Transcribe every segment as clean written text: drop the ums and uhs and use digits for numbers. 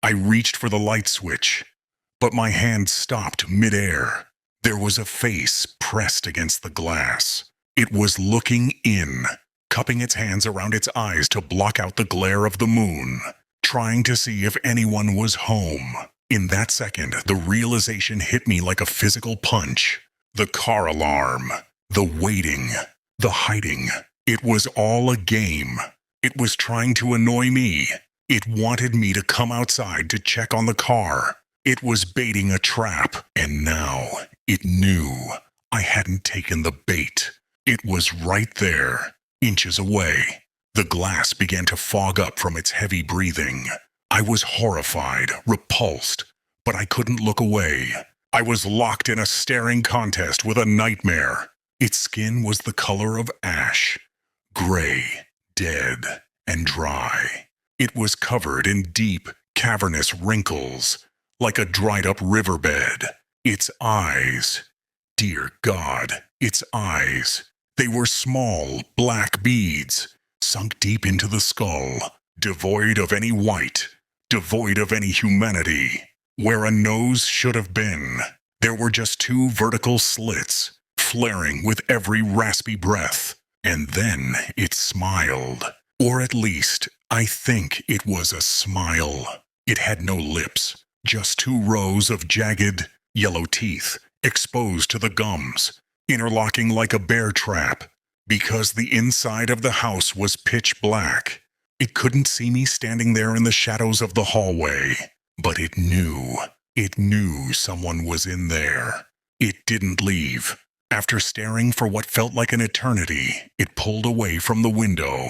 I reached for the light switch, but my hand stopped midair. There was a face pressed against the glass. It was looking in, cupping its hands around its eyes to block out the glare of the moon, trying to see if anyone was home. In that second, the realization hit me like a physical punch. The car alarm, the waiting, the hiding. It was all a game. It was trying to annoy me. It wanted me to come outside to check on the car. It was baiting a trap, and now it knew I hadn't taken the bait. It was right there, inches away. The glass began to fog up from its heavy breathing. I was horrified, repulsed, but I couldn't look away. I was locked in a staring contest with a nightmare. Its skin was the color of ash, gray, dead, and dry. It was covered in deep, cavernous wrinkles, like a dried-up riverbed. Its eyes, dear God, its eyes. They were small, black beads, sunk deep into the skull, devoid of any white, devoid of any humanity. Where a nose should have been, there were just two vertical slits, flaring with every raspy breath. And then it smiled. Or at least, I think it was a smile. It had no lips, just two rows of jagged, yellow teeth, exposed to the gums, interlocking like a bear trap. Because the inside of the house was pitch black, it couldn't see me standing there in the shadows of the hallway. But it knew someone was in there. It didn't leave. After staring for what felt like an eternity, it pulled away from the window.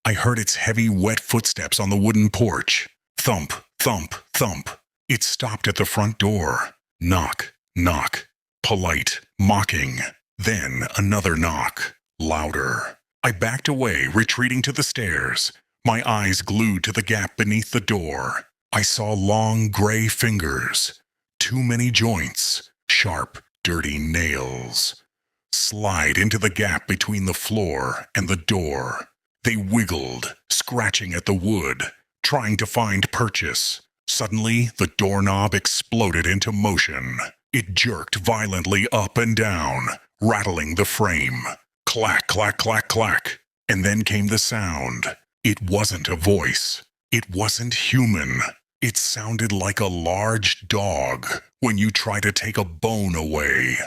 I heard its heavy, wet footsteps on the wooden porch. Thump, thump, thump. It stopped at the front door. Knock, knock. Polite, mocking. Then another knock. Louder. I backed away, retreating to the stairs, my eyes glued to the gap beneath the door. I saw long gray fingers, too many joints, sharp, dirty nails, slide into the gap between the floor and the door. They wiggled, scratching at the wood, trying to find purchase. Suddenly, the doorknob exploded into motion. It jerked violently up and down, rattling the frame. Clack, clack, clack, clack. And then came the sound. It wasn't a voice. It wasn't human. It sounded like a large dog when you try to take a bone away.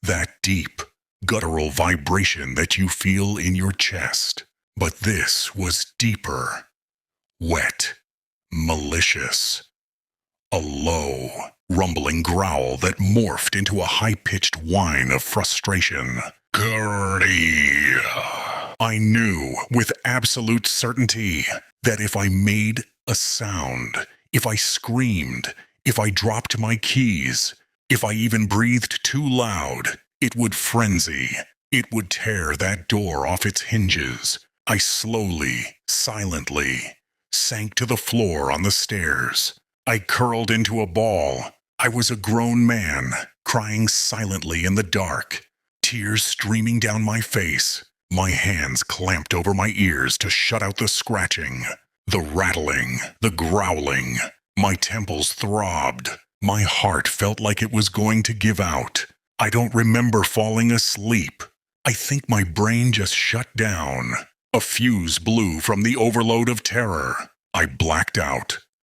That deep, guttural vibration that you feel in your chest. But this was deeper, wet, malicious. A low, rumbling growl that morphed into a high-pitched whine of frustration. Gertie! I knew with absolute certainty that if I made a sound, if I screamed, if I dropped my keys, if I even breathed too loud, it would frenzy. It would tear that door off its hinges. I slowly, silently, sank to the floor on the stairs. I curled into a ball. I was a grown man, crying silently in the dark, tears streaming down my face. My hands clamped over my ears to shut out the scratching, the rattling, the growling. My temples throbbed. My heart felt like it was going to give out. I don't remember falling asleep. I think my brain just shut down. A fuse blew from the overload of terror. I blacked out.